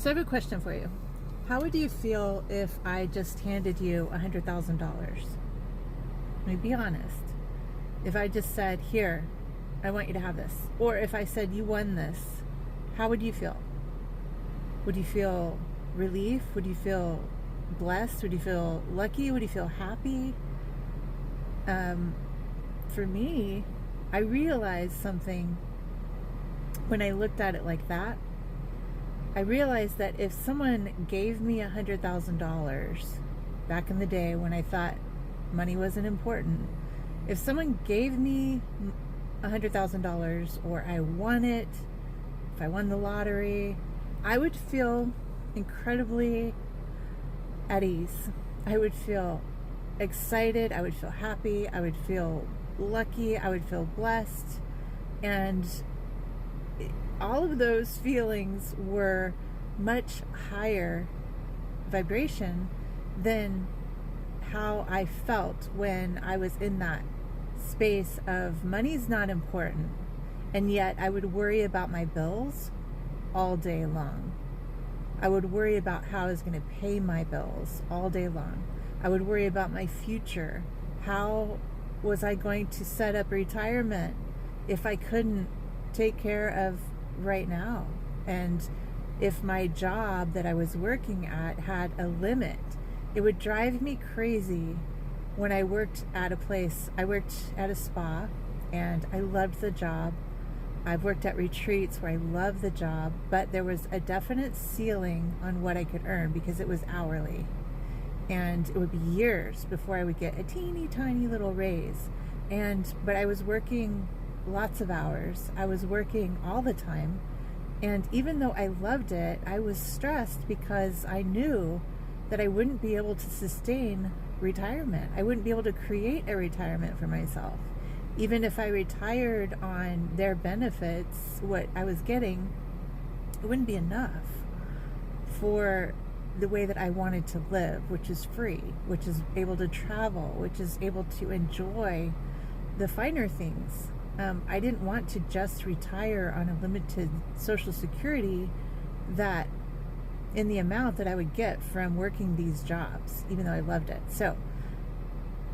So I have a question for you. How would you feel if I just handed you $100,000? I mean, be honest. If I just said, here, I want you to have this. Or if I said, you won this, how would you feel? Would you feel relief? Would you feel blessed? Would you feel lucky? Would you feel happy? For me, I realized something when I looked at it like that. I realized that if someone gave me $100,000 back in the day when I thought money wasn't important, if someone gave me $100,000 or I won it, if I won the lottery, I would feel incredibly at ease. I would feel excited. I would feel happy. I would feel lucky. I would feel blessed. And all of those feelings were much higher vibration than how I felt when I was in that space of money's not important, and yet I would worry about my bills all day long. I would worry about how I was going to pay my bills all day long. I would worry about my future. How was I going to set up retirement if I couldn't take care of right now? And if my job that I was working at had a limit, it would drive me crazy. When I worked at a place, I worked at a spa and I loved the job. I've worked at retreats where I loved the job, but there was a definite ceiling on what I could earn because it was hourly. And it would be years before I would get a teeny tiny little raise. But I was working lots of hours. I was working all the time. And even though I loved it, I was stressed because I knew that I wouldn't be able to sustain retirement. I wouldn't be able to create a retirement for myself. Even if I retired on their benefits, what I was getting, it wouldn't be enough for the way that I wanted to live, which is free, which is able to travel, which is able to enjoy the finer things. I didn't want to just retire on a limited Social Security that in the amount that I would get from working these jobs, even though I loved it. So,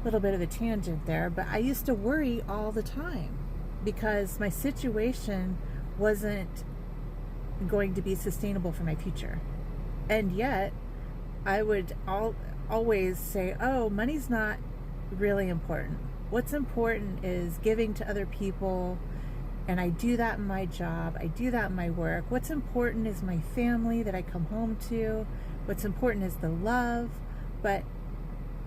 a little bit of a tangent there, but I used to worry all the time because my situation wasn't going to be sustainable for my future. And yet, I would always say, oh, money's not really important. What's important is giving to other people, and I do that in my job, I do that in my work. What's important is my family that I come home to. What's important is the love. But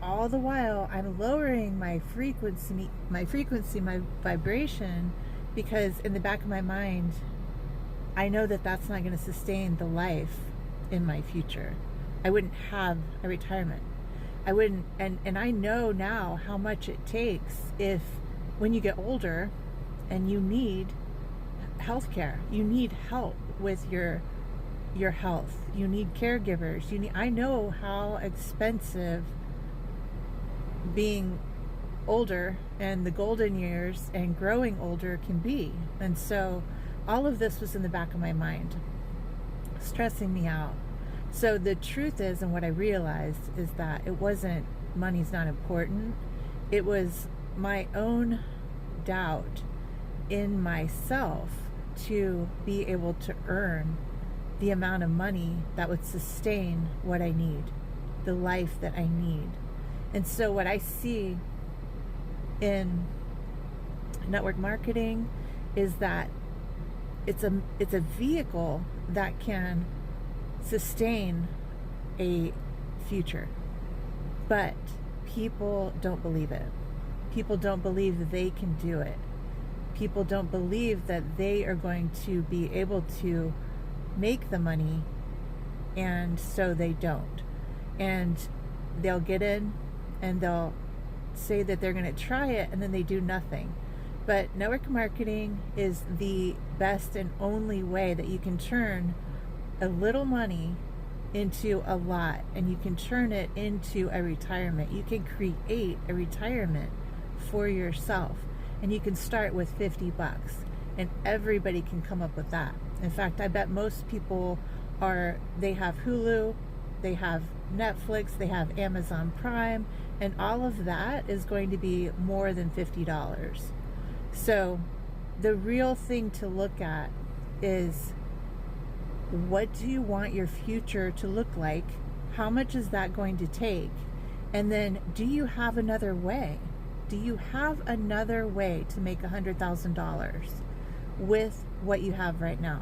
all the while, I'm lowering my frequency, my vibration, because in the back of my mind, I know that that's not going to sustain the life in my future. I wouldn't have a retirement. I wouldn't, and I know now how much it takes if when you get older and you need health care, you need help with your health, you need caregivers, I know how expensive being older and the golden years and growing older can be. And so all of this was in the back of my mind, stressing me out. So the truth is, and what I realized is that it wasn't money's not important. It was my own doubt in myself to be able to earn the amount of money that would sustain what I need, the life that I need. And so what I see in network marketing is that it's a vehicle that can sustain a future, but people don't believe it. People don't believe that they can do it. People don't believe that they are going to be able to make the money, and so they don't. And they'll get in and they'll say that they're going to try it, and then they do nothing. But network marketing is the best and only way that you can turn a little money into a lot, and you can turn it into a retirement. You can create a retirement for yourself, and you can start with $50, and everybody can come up with that. In fact, I bet most people are, they have Hulu, they have Netflix, they have Amazon Prime, and all of that is going to be more than $50. So the real thing to look at is, what do you want your future to look like? How much is that going to take? And then, do you have another way? Do you have another way to make $100,000 with what you have right now?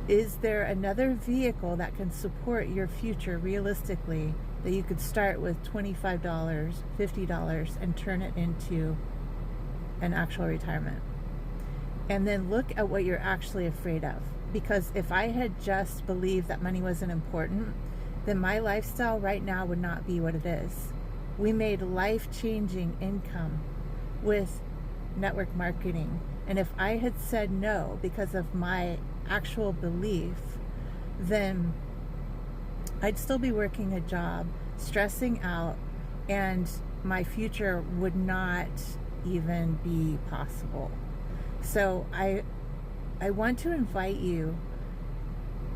Is there another vehicle that can support your future realistically, that you could start with $25, $50 and turn it into an actual retirement? And then look at what you're actually afraid of. Because if I had just believed that money wasn't important, then my lifestyle right now would not be what it is. We made life-changing income with network marketing. And if I had said no because of my actual belief, then I'd still be working a job, stressing out, and my future would not even be possible. So I want to invite you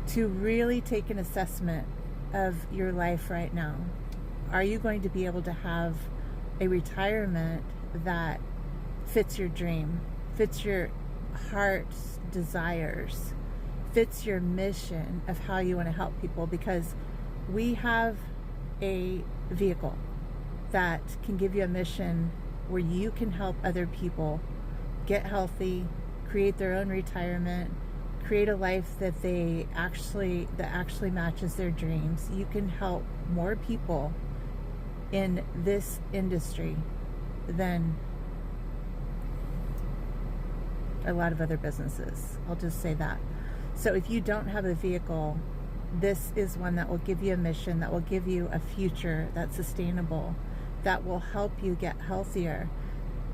to really take an assessment of your life right now. Are you going to be able to have a retirement that fits your dream, fits your heart's desires, fits your mission of how you want to help people? Because we have a vehicle that can give you a mission where you can help other people get healthy, create their own retirement, create a life that actually matches their dreams. You can help more people in this industry than a lot of other businesses. I'll just say that. So if you don't have a vehicle, this is one that will give you a mission, that will give you a future that's sustainable, that will help you get healthier.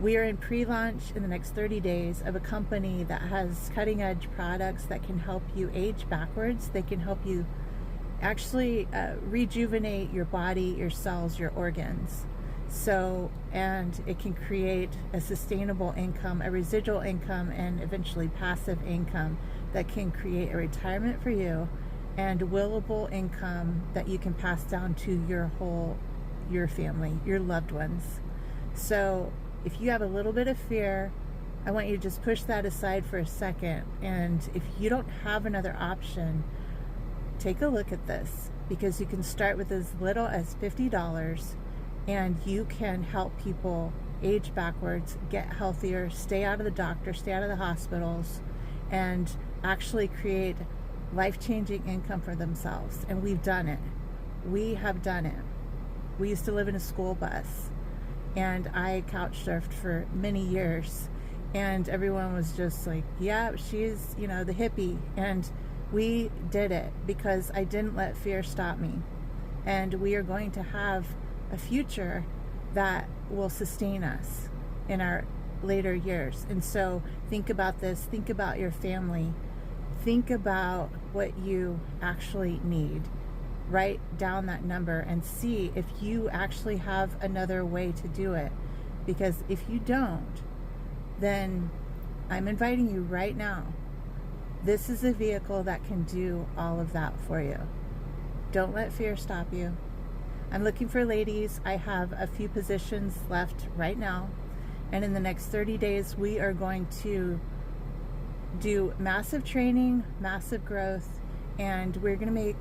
We are in pre-launch in the next 30 days of a company that has cutting-edge products that can help you age backwards. They can help you actually rejuvenate your body, your cells, your organs. So, and it can create a sustainable income, a residual income, and eventually passive income that can create a retirement for you and willable income that you can pass down to your family, your loved ones. So if you have a little bit of fear, I want you to just push that aside for a second. And if you don't have another option, take a look at this, because you can start with as little as $50 and you can help people age backwards, get healthier, stay out of the doctor, stay out of the hospitals, and actually create life-changing income for themselves. And we've done it. We have done it. We used to live in a school bus, and I couch surfed for many years, and everyone was just like, yeah, she's, the hippie. And we did it because I didn't let fear stop me. And we are going to have a future that will sustain us in our later years. And so think about this, think about your family, think about what you actually need. Write down that number and see if you actually have another way to do it. Because if you don't, then I'm inviting you right now. This is a vehicle that can do all of that for you. Don't let fear stop you. I'm looking for ladies. I have a few positions left right now. And in the next 30 days, we are going to do massive training, massive growth, and we're going to make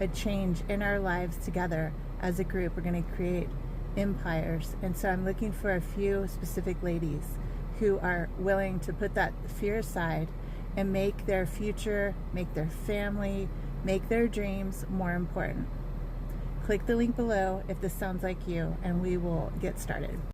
a change in our lives together as a group. We're going to create empires. And so I'm looking for a few specific ladies who are willing to put that fear aside and make their future, make their family, make their dreams more important. Click the link below if this sounds like you, and we will get started.